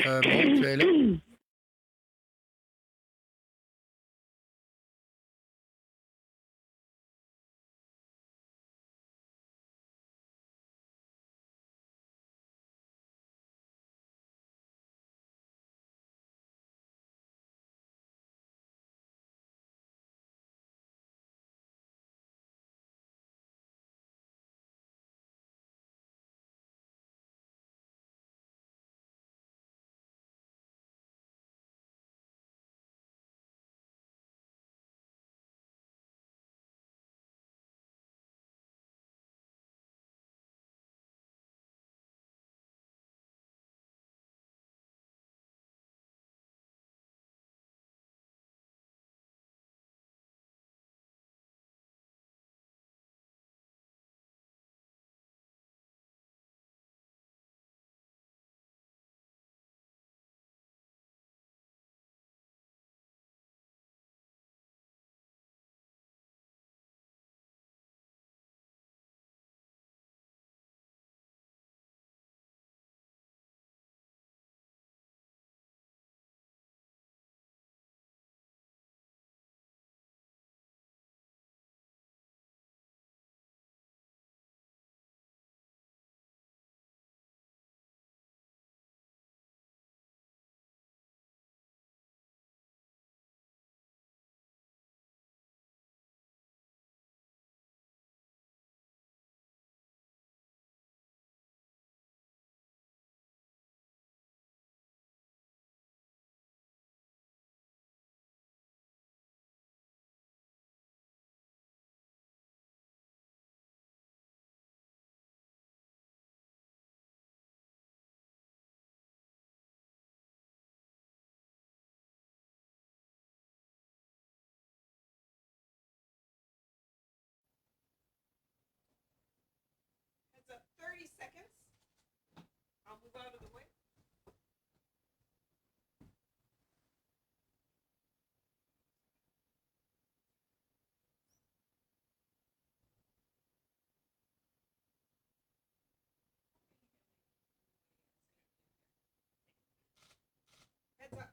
Mahmut Bey'le. It's 30 seconds. I'll move out of the way. Heads up.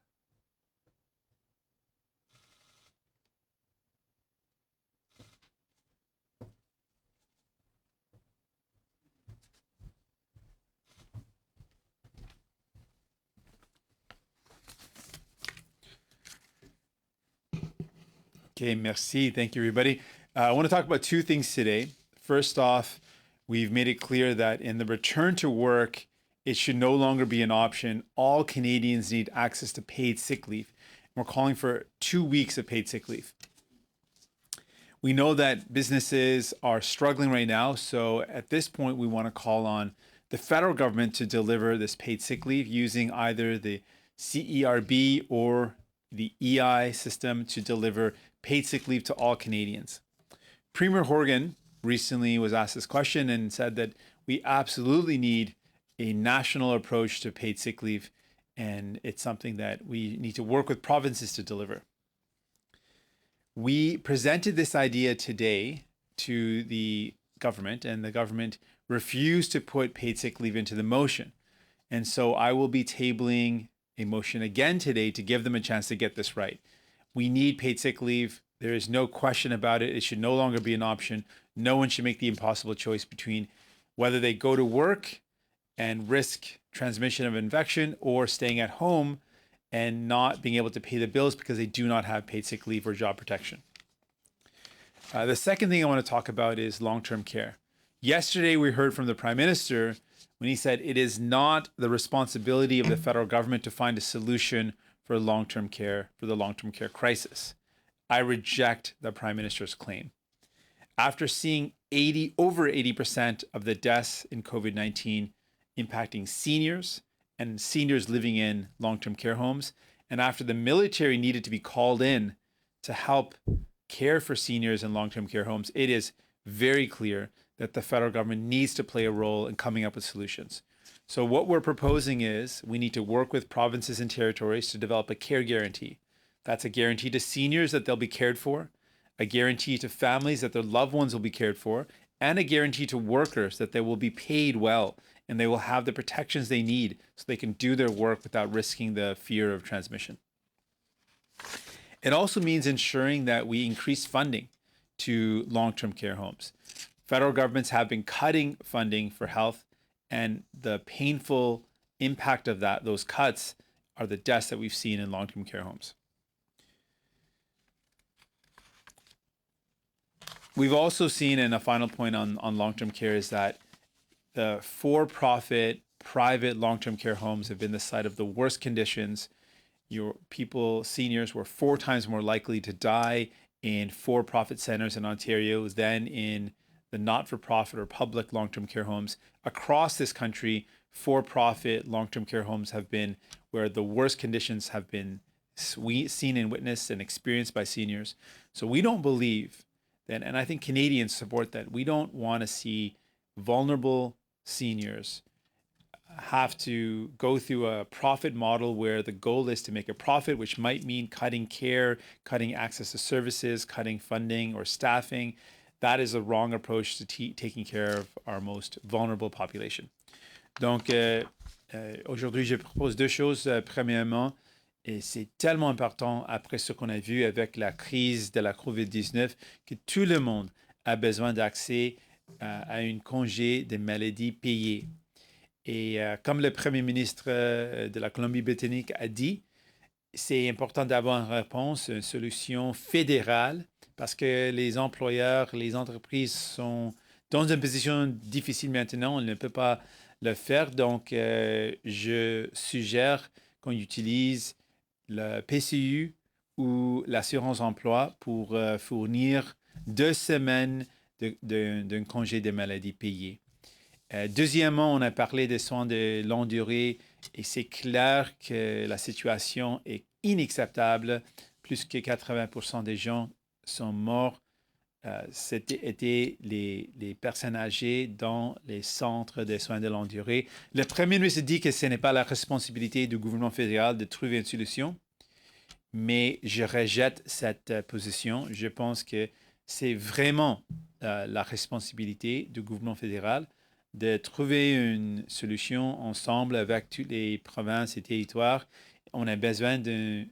Okay, merci. Thank you, everybody. I want to talk about two things today. First off, we've made it clear that in the return to work, it should no longer be an option. All Canadians need access to paid sick leave. We're calling for 2 weeks of paid sick leave. We know that businesses are struggling right now. So at this point, we want to call on the federal government to deliver this paid sick leave using either the CERB or the EI system to deliver paid sick leave to all Canadians. Premier Horgan recently was asked this question and said that we absolutely need a national approach to paid sick leave, and it's something that we need to work with provinces to deliver. We presented this idea today to the government, and the government refused to put paid sick leave into the motion. And so I will be tabling a motion again today to give them a chance to get this right. We need paid sick leave. There is no question about it. It should no longer be an option. No one should make the impossible choice between whether they go to work and risk transmission of infection or staying at home and not being able to pay the bills because they do not have paid sick leave or job protection. The second thing I want to talk about is long-term care. Yesterday, we heard from the Prime Minister when he said it is not the responsibility of the federal government to find a solution for long-term care, for the long-term care crisis. I reject the Prime Minister's claim. After seeing over 80% of the deaths in COVID-19 impacting seniors and seniors living in long-term care homes, and after the military needed to be called in to help care for seniors in long-term care homes, it is very clear that the federal government needs to play a role in coming up with solutions. So what we're proposing is we need to work with provinces and territories to develop a care guarantee. That's a guarantee to seniors that they'll be cared for, a guarantee to families that their loved ones will be cared for, and a guarantee to workers that they will be paid well and they will have the protections they need so they can do their work without risking the fear of transmission. It also means ensuring that we increase funding to long-term care homes. Federal governments have been cutting funding for health, and the painful impact of those cuts are the deaths that we've seen in long-term care homes. We've also seen, and a final point on long-term care is that the for-profit private long-term care homes have been the site of the worst conditions. Seniors were 4 times more likely to die in for-profit centers in Ontario than in the not-for-profit or public long-term care homes. Across this country, for-profit long-term care homes have been where the worst conditions have been seen and witnessed and experienced by seniors. So we don't believe that, and I think Canadians support that, we don't want to see vulnerable seniors have to go through a profit model where the goal is to make a profit, which might mean cutting care, cutting access to services, cutting funding or staffing. That is a wrong approach to taking care of our most vulnerable population. Donc, aujourd'hui, je propose 2 choses. Premièrement, et c'est tellement important après ce qu'on a vu avec la crise de la COVID-19 que tout le monde a besoin d'accès à un congé de maladie payé. Et comme le Premier ministre de la Colombie-Britannique a dit, c'est important d'avoir une réponse, une solution fédérale, parce que les employeurs, les entreprises sont dans une position difficile maintenant, on ne peut pas le faire. Donc, je suggère qu'on utilise le PCU ou l'assurance emploi pour fournir 2 semaines d'un congé de maladie payé. Deuxièmement, on a parlé des soins de longue durée et c'est clair que la situation est inacceptable. Plus que 80% des gens sont morts. C'était les personnes âgées dans les centres de soins de longue durée. Le Premier ministre dit que ce n'est pas la responsabilité du gouvernement fédéral de trouver une solution, mais je rejette cette position. Je pense que c'est vraiment la responsabilité du gouvernement fédéral de trouver une solution ensemble avec toutes les provinces et territoires. On a besoin d'une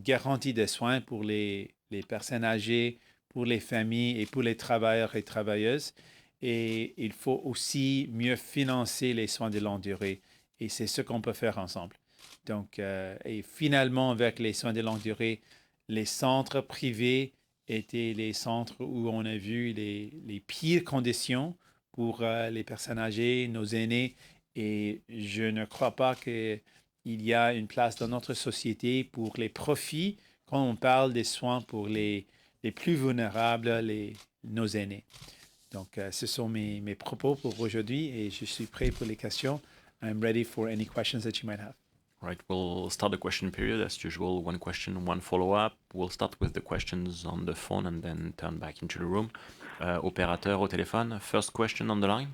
garantie de soins pour les personnes âgées, pour les familles et pour les travailleurs et travailleuses. Et il faut aussi mieux financer les soins de longue durée. Et c'est ce qu'on peut faire ensemble. Donc, et finalement, avec les soins de longue durée, les centres privés étaient les centres où on a vu les pires conditions pour les personnes âgées, nos aînés. Et je ne crois pas qu'il y a une place dans notre société pour les profits quand on parle des soins pour les plus vulnérables, nos aînés. Donc, ce sont mes propos pour aujourd'hui et je suis prêt pour les questions. I'm ready for any questions that you might have. Right, we'll start the question period as usual. 1 question, 1 follow-up. We'll start with the questions on the phone and then turn back into the room. Opérateur au téléphone, first question on the line.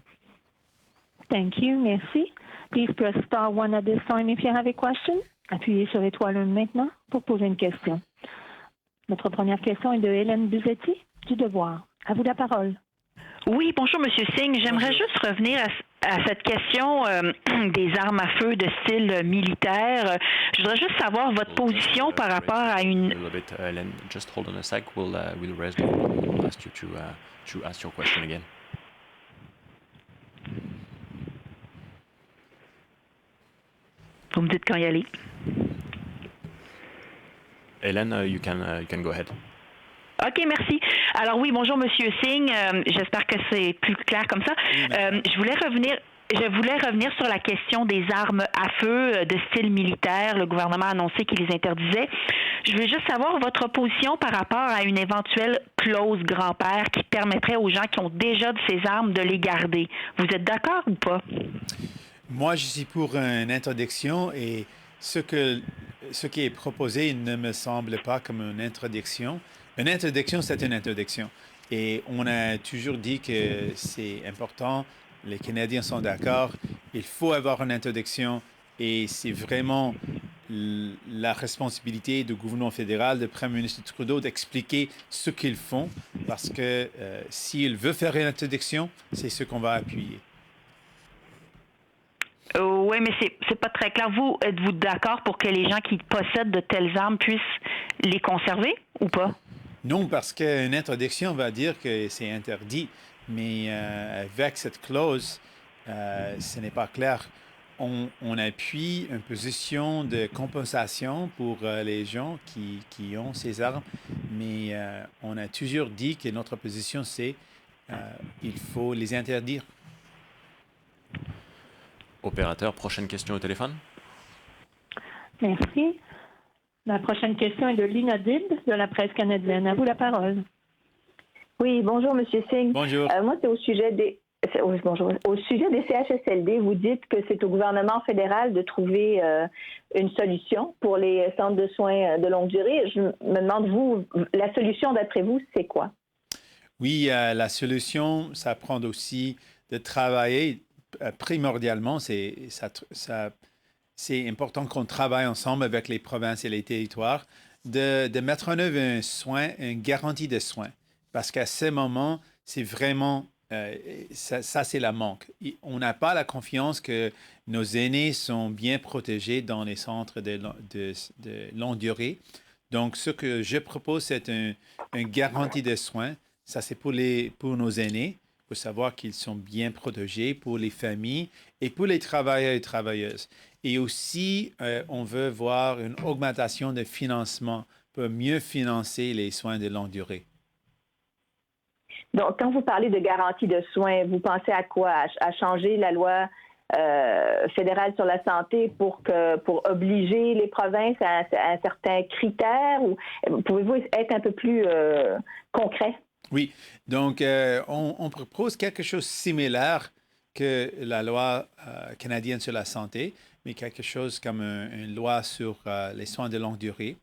Thank you, merci. Please press star 1 at this time if you have a question. Appuyez sur étoile 1 maintenant pour poser une question. Notre première question est de Hélène Buzetti, du Devoir. À vous la parole. Oui, bonjour, M. Singh. J'aimerais juste revenir à cette question des armes à feu de style militaire. Je voudrais juste savoir votre position par rapport à une... A little bit, Hélène, just hold on a sec. We'll raise the phone. We'll ask you to ask your question again. Vous me dites quand y aller. Hélène, you can go ahead. OK, merci. Alors oui, bonjour, Monsieur Singh. J'espère que c'est plus clair comme ça. Je voulais revenir sur la question des armes à feu de style militaire. Le gouvernement a annoncé qu'il les interdisait. Je voulais juste savoir votre position par rapport à une éventuelle clause grand-père qui permettrait aux gens qui ont déjà de ces armes de les garder. Vous êtes d'accord ou pas? Moi, je suis pour une interdiction et ce qui est proposé ne me semble pas comme une interdiction. Une interdiction, c'est une interdiction. Et on a toujours dit que c'est important. Les Canadiens sont d'accord. Il faut avoir une interdiction. Et c'est vraiment la responsabilité du gouvernement fédéral, du Premier ministre Trudeau, d'expliquer ce qu'ils font. Parce que s'il veut faire une interdiction, c'est ce qu'on va appuyer. Oui, mais c'est pas très clair. Vous, êtes-vous d'accord pour que les gens qui possèdent de telles armes puissent les conserver ou pas? Non, parce qu'une interdiction va dire que c'est interdit, mais avec cette clause, ce n'est pas clair. On appuie une position de compensation pour les gens qui ont ces armes, mais on a toujours dit que notre position, c'est il faut les interdire. Opérateur, prochaine question au téléphone. Merci. La prochaine question est de Lina Dib de la presse canadienne. À vous la parole. Oui, bonjour, Monsieur Singh. Bonjour. Moi, c'est au sujet des. Oui, bonjour. Au sujet des CHSLD, vous dites que c'est au gouvernement fédéral de trouver une solution pour les centres de soins de longue durée. Je me demande, vous, la solution d'après vous, c'est quoi? Oui, la solution, ça prend aussi de travailler primordialement, c'est important qu'on travaille ensemble avec les provinces et les territoires, de mettre en œuvre une garantie de soins. Parce qu'à ce moment, c'est vraiment, ça c'est la manque. On n'a pas la confiance que nos aînés sont bien protégés dans les centres de longue durée. Donc, ce que je propose, c'est une garantie de soins. Ça, c'est pour nos aînés. Il faut savoir qu'ils sont bien protégés pour les familles et pour les travailleurs et travailleuses. Et aussi, on veut voir une augmentation de financement pour mieux financer les soins de longue durée. Donc, quand vous parlez de garantie de soins, vous pensez à quoi? À changer la loi fédérale sur la santé pour obliger les provinces à certains critères? Ou pouvez-vous être un peu plus concret? Oui, donc on propose quelque chose de similaire que la loi canadienne sur la santé, mais quelque chose comme une loi sur les soins de longue durée.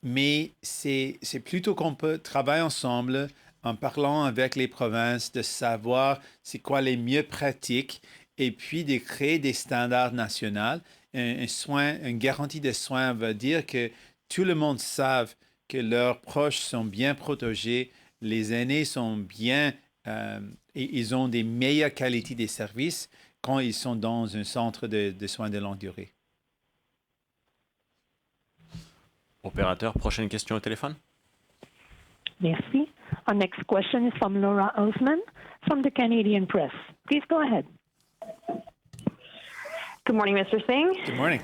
Mais c'est plutôt qu'on peut travailler ensemble en parlant avec les provinces, de savoir c'est quoi les mieux pratiques et puis de créer des standards nationaux. Une garantie de soins veut dire que tout le monde savent que leurs proches sont bien protégés, les aînés sont bien et ils ont des meilleures qualités des services quand ils sont dans un centre de soins de longue durée. Opérateur, prochaine question au téléphone. Merci. Our next question is from Laura Osman from the Canadian Press. Please go ahead. Good morning, Mr. Singh. Good morning.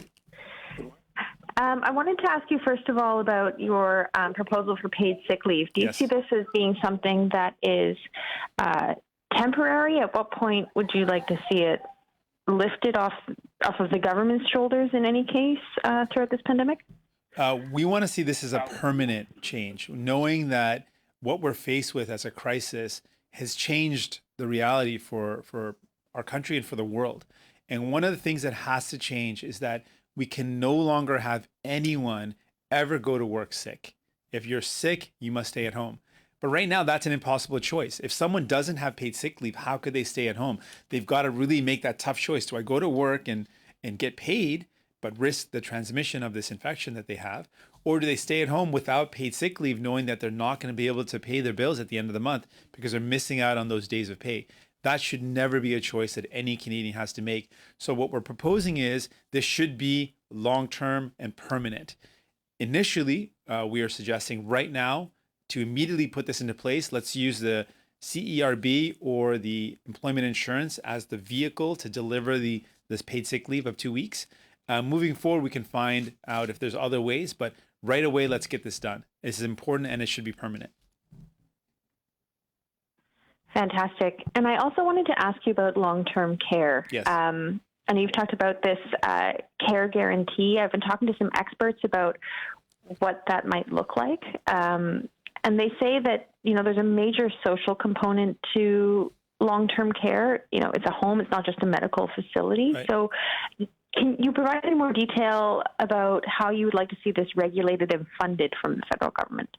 I wanted to ask you, first of all, about your proposal for paid sick leave. Do you Yes. see this as being something that is temporary? At what point would you like to see it lifted off of the government's shoulders in any case throughout this pandemic? We want to see this as a permanent change, knowing that what we're faced with as a crisis has changed the reality for our country and for the world. And one of the things that has to change is that we can no longer have anyone ever go to work sick. If you're sick, you must stay at home. But right now, that's an impossible choice. If someone doesn't have paid sick leave, how could they stay at home? They've got to really make that tough choice. Do I go to work and get paid, but risk the transmission of this infection that they have? Or do they stay at home without paid sick leave, knowing that they're not going to be able to pay their bills at the end of the month because they're missing out on those days of pay? That should never be a choice that any Canadian has to make. So what we're proposing is this should be long-term and permanent. Initially, we are suggesting right now to immediately put this into place, let's use the CERB or the employment insurance as the vehicle to deliver this paid sick leave of 2 weeks. Moving forward, we can find out if there's other ways, but right away, let's get this done. This is important and it should be permanent. Fantastic. And I also wanted to ask you about long-term care. Yes. And you've talked about this care guarantee. I've been talking to some experts about what that might look like. And they say that, there's a major social component to long-term care. It's a home. It's not just a medical facility. Right. So can you provide any more detail about how you would like to see this regulated and funded from the federal government?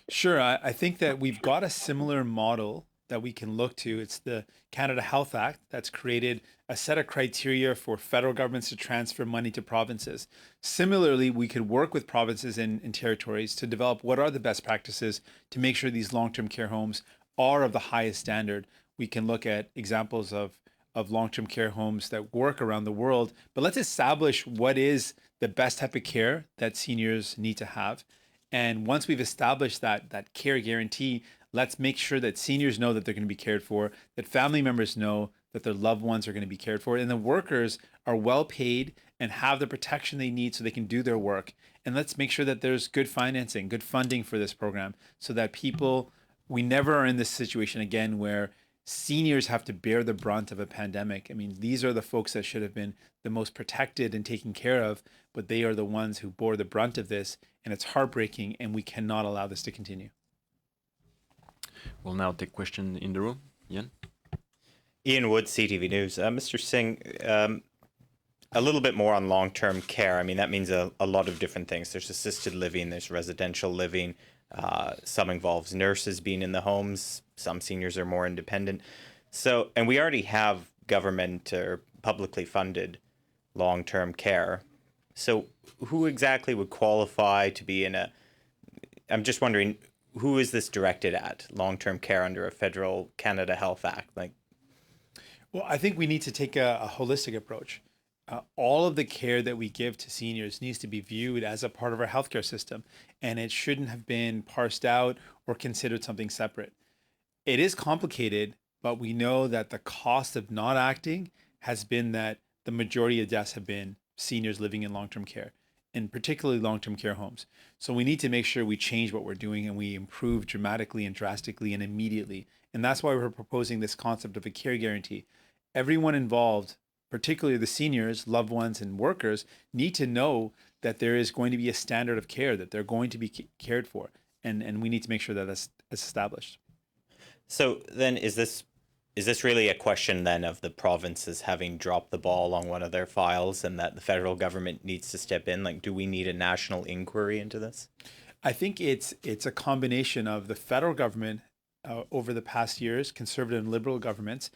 Sure. I think that we've got a similar model that we can look to. It's the Canada Health Act that's created a set of criteria for federal governments to transfer money to provinces. Similarly, we could work with provinces and territories to develop what are the best practices to make sure these long-term care homes are of the highest standard. We can look at examples of of long-term care homes that work around the world, but let's establish what is the best type of care that seniors need to have. And once we've established that care guarantee, let's make sure that seniors know that they're going to be cared for, that family members know that their loved ones are going to be cared for, and the workers are well paid and have the protection they need so they can do their work. And let's make sure that there's good financing, good funding for this program so that we never are in this situation again where seniors have to bear the brunt of a pandemic. I mean, these are the folks that should have been the most protected and taken care of, but they are the ones who bore the brunt of this, and it's heartbreaking, and we cannot allow this to continue. We'll now take question in the room. Ian? Ian Wood, CTV News. Mr. Singh, a little bit more on long-term care. I mean, that means a lot of different things. There's assisted living, there's residential living. Some involves nurses being in the homes. Some seniors are more independent. So, and we already have government or publicly funded long-term care. So who exactly would qualify to be I'm just wondering, who is this directed at, long-term care under a federal Canada Health Act? Well, I think we need to take a holistic approach. All of the care that we give to seniors needs to be viewed as a part of our healthcare system, and it shouldn't have been parsed out or considered something separate. It is complicated, but we know that the cost of not acting has been that the majority of deaths have been seniors living in long-term care, and particularly long-term care homes. So we need to make sure we change what we're doing and we improve dramatically and drastically and immediately. And that's why we're proposing this concept of a care guarantee. Everyone involved, particularly the seniors, loved ones, and workers, need to know that there is going to be a standard of care, that they're going to be cared for. And we need to make sure that that's established. So then is this really a question then of the provinces having dropped the ball on one of their files and that the federal government needs to step in? Do we need a national inquiry into this? I think it's a combination of the federal government over the past years, conservative and liberal governments,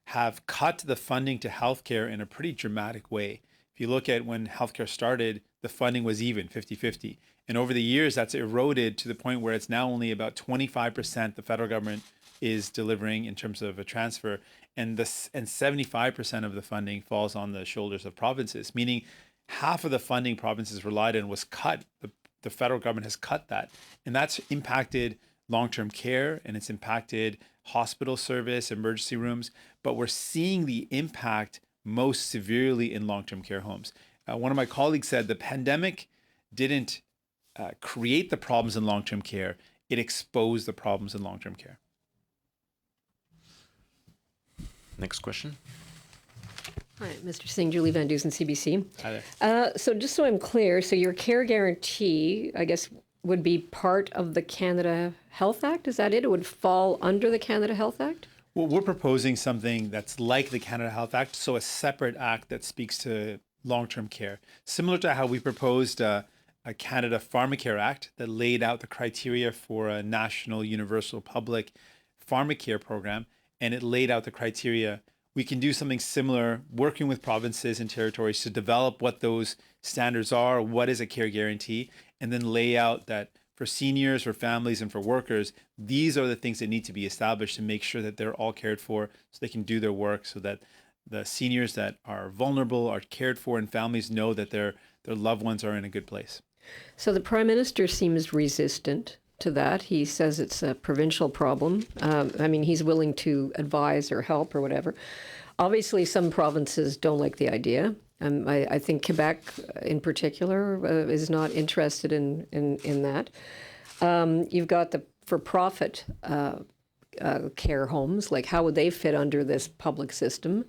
have cut the funding to healthcare in a pretty dramatic way. If you look at when healthcare started, the funding was even 50-50. And over the years, that's eroded to the point where it's now only about 25% the federal government is delivering in terms of a transfer, and 75% of the funding falls on the shoulders of provinces, meaning half of the funding provinces relied on was cut. The federal government has cut that, and that's impacted long-term care, and it's impacted hospital service, emergency rooms, but we're seeing the impact most severely in long-term care homes. One of my colleagues said the pandemic didn't create the problems in long-term care, it exposed the problems in long-term care. Next question. Hi, Mr. Singh, Julie Van Dusen, CBC. Hi there. So just so I'm clear, so your care guarantee, I guess, would be part of the Canada Health Act? Is that it? It would fall under the Canada Health Act? Well, we're proposing something that's like the Canada Health Act, so a separate act that speaks to long-term care, similar to how we proposed a Canada Pharmacare Act that laid out the criteria for a national universal public pharmacare program, and it laid out the criteria. We can do something similar, working with provinces and territories to develop what those standards are, what is a care guarantee, and then lay out that for seniors, for families, and for workers, these are the things that need to be established to make sure that they're all cared for so they can do their work, so that the seniors that are vulnerable are cared for and families know that their loved ones are in a good place. So the Prime Minister seems resistant to that. He says it's a provincial problem. I mean, he's willing to advise or help or whatever. Obviously, some provinces don't like the idea. I think Quebec, in particular, is not interested in that. You've got the for-profit care homes. Like, how would they fit under this public system?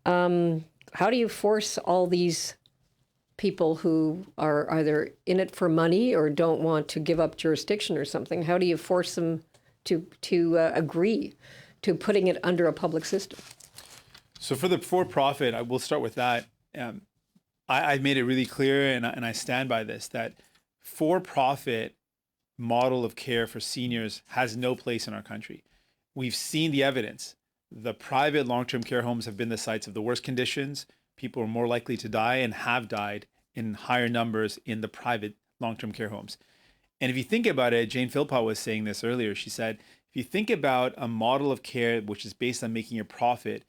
How do you force all these people who are either in it for money or don't want to give up jurisdiction or something? How do you force them to agree to putting it under a public system? So for the for-profit, I will start with that. I made it really clear, and I stand by this, that for-profit model of care for seniors has no place in our country. We've seen the evidence. The private long-term care homes have been the sites of the worst conditions. People are more likely to die and have died in higher numbers in the private long-term care homes. And if you think about it, Jane Philpott was saying this earlier. She said, if you think about a model of care which is based on making a profit,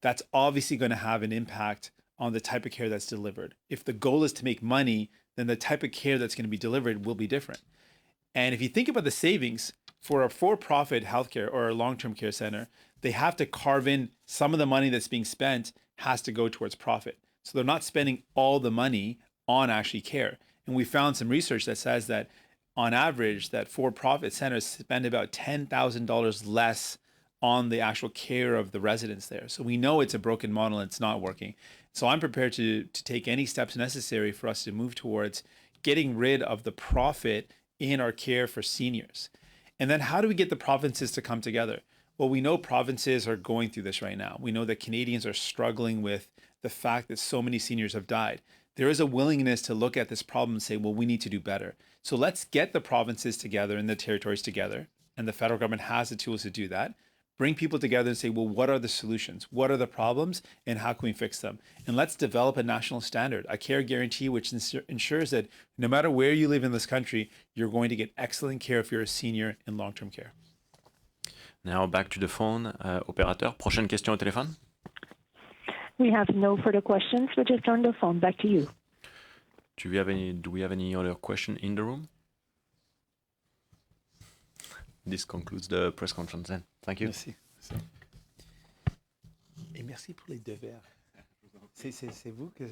that's obviously going to have an impact on the type of care that's delivered. If the goal is to make money, then the type of care that's going to be delivered will be different. And if you think about the savings for a for-profit healthcare or a long-term care center, they have to carve in some of the money that's being spent has to go towards profit. So they're not spending all the money on actually care. And we found some research that says that on average, that for-profit centers spend about $10,000 less on the actual care of the residents there. So we know it's a broken model and it's not working. So I'm prepared to take any steps necessary for us to move towards getting rid of the profit in our care for seniors. And then how do we get the provinces to come together? Well, we know provinces are going through this right now. We know that Canadians are struggling with the fact that so many seniors have died. There is a willingness to look at this problem and say, well, we need to do better. So let's get the provinces together and the territories together. And the federal government has the tools to do that. Bring people together and say, well, what are the solutions? What are the problems? And how can we fix them? And let's develop a national standard, a care guarantee, which ensures that no matter where you live in this country, you're going to get excellent care if you're a senior in long-term care. Now back to the phone. Opérateur, prochaine question au téléphone. We have no further questions. We'll just turn the phone back to you. Do we have any other question in the room? This concludes the press conference then. Thank you. Merci. Et merci pour les deux verres. C'est vous que...